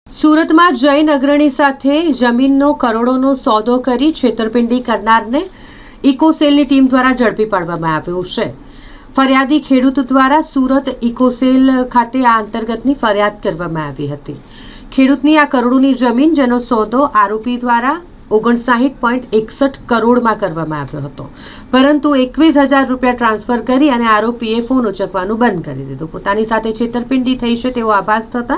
સુરતમાં જૈન અગ્રણી સાથે જમીનનો કરોડોનો સોદો કરી છેતરપિંડી કરનારને ઇકોસેલની ટીમ દ્વારા ઝડપી પાડવામાં આવ્યો છે। ફરિયાદી ખેડૂત દ્વારા સુરત ઇકોસેલ ખાતે આ અંતર્ગતની ફરિયાદ કરવામાં આવી હતી। ખેડૂતની આ કરોડોની જમીન જેનો સોદો આરોપી દ્વારા 59.61 કરોડમાં કરવામાં આવ્યો હતો, પરંતુ 21,000 રૂપિયા ટ્રાન્સફર કરી અને આરોપીએ ફોન ઉચકવાનું બંધ કરી દીધું। પોતાની સાથે છેતરપિંડી થઈ છે તેવો આભાસ થતા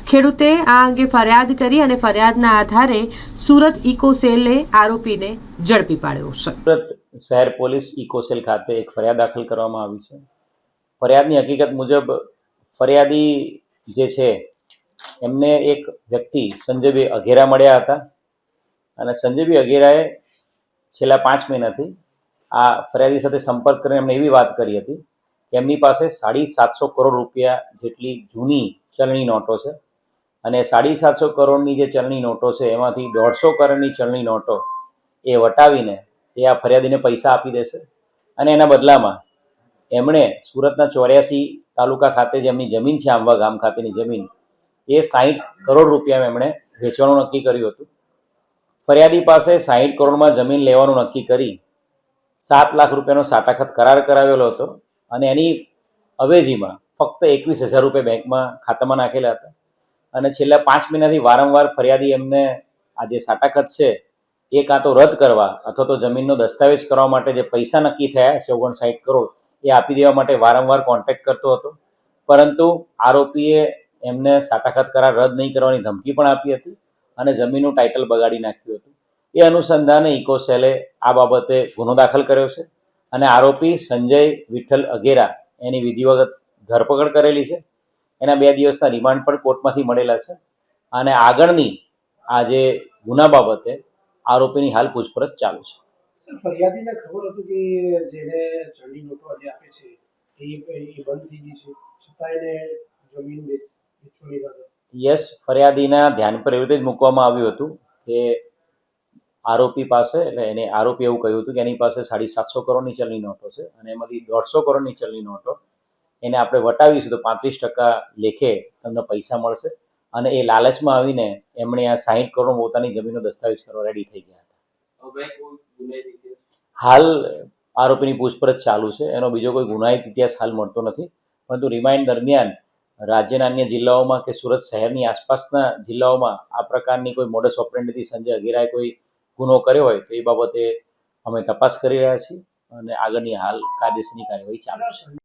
ખેડૂતે આ અંગે ફરિયાદ કરી અને ફરિયાદના આધારે સુરત ઇકોસેલે આરોપીને ઝડપી પાડ્યો છે। સુરત શહેર પોલીસ ઇકોસેલ ખાતે એક ફરિયાદ દાખલ કરવામાં આવી છે। ફરિયાદની હકીકત મુજબ ફરિયાદી જે છે એમને એક વ્યક્તિ સંજયભાઈ અઘેરા મળ્યા હતા અને સંજયભાઈ અઘેરાએ છેલ્લા 5 મહિનાથી આ ફરિયાદી સાથે સંપર્ક કરીને એમને એવી વાત કરી હતી કે એમની પાસે 750 કરોડ રૂપિયા જેટલી જૂની ચલણી નોટો છે અને 750 કરોડની જે ચલણી નોટો છે એમાંથી 150 કરોડની ચલણી નોટો એ વટાવીને એ આ ફરિયાદીને પૈસા આપી દેશે અને એના બદલામાં એમણે સુરતના 84 તાલુકા ખાતે જે એમની જમીન છે, આંબા ગામ ખાતેની જમીન, એ 60 કરોડ રૂપિયામાં એમણે વેચવાનું નક્કી કર્યું હતું। ફરિયાદી પાસે 60 કરોડમાં જમીન લેવાનું નક્કી કરી 7 લાખ રૂપિયાનો સાટાખત કરાર કરાવેલો હતો અને એની અવેજીમાં ફક્ત 21,000 રૂપિયા બેંકમાં ખાતામાં નાખેલા હતા અને છેલ્લા 5 મહિનાથી વારંવાર ફરિયાદી એમને આ જે સાટાખત છે એ કાં તો રદ કરવા અથવા તો જમીનનો દસ્તાવેજ કરવા માટે જે પૈસા નક્કી થયા છે 59 કરોડ એ આપી દેવા માટે વારંવાર કોન્ટેક્ટ કરતો હતો, પરંતુ આરોપીએ એમને સાટાખત કરાર રદ નહીં કરવાની ધમકી પણ આપી હતી અને જમીનનું ટાઇટલ બગાડી નાખ્યું હતું। એ અનુસંધાને ઇકોસેલે આ બાબતે ગુનો દાખલ કર્યો છે અને આરોપી સંજય વિઠ્ઠલ અઘેરા એની વિધિવત ધરપકડ કરેલી છે। એના 2 દિવસના રિમાન્ડ પણ કોર્ટમાંથી મળેલા છે અને આગળની આ જે ગુના બાબતે આરોપીની હાલ પૂછપરછ ચાલુ છે। સર, ફરિયાદીને ખબર હતું કે જેને ચલણી નોટો આજે આપે છે એ બંધ થઈ ગઈ છે, છતાં એને જમીન વેચવાની વાત? યસ, ફરિયાદીના ધ્યાન પર એવી રીતે જ મૂકવામાં આવ્યું હતું કે આરોપી પાસે, એટલે એને આરોપી એવું કહ્યું હતું કે એની પાસે 750 કરોડની ચલણી નોટો છે અને એમાંથી 150 કરોડની ચલણી નોટો એને આપણે વટાવીશું તો 35% લેખે તમને પૈસા મળશે અને એ લાલચમાં આવીને એમણે આ 60 કરોડ પોતાની જમીનનો દસ્તાવેજ કરવા રેડી થઈ ગયા હતા। હાલ આરોપીની પૂછપરછ ચાલુ છે, એનો બીજો કોઈ ગુનાહિત ઇતિહાસ હાલ મળતો નથી, પરંતુ રિમાન્ડ દરમિયાન રાજ્યના અન્ય જિલ્લાઓમાં કે સુરત શહેરની આસપાસના જિલ્લાઓમાં આ પ્રકારની કોઈ મોડસ ઓપરેન્ડીથી સંજય અઘેરાએ કોઈ ગુનો કર્યો હોય તો એ બાબતે અમે તપાસ કરી રહ્યા છીએ અને આગળની હાલ કાયદેસરની કાર્યવાહી ચાલુ છે।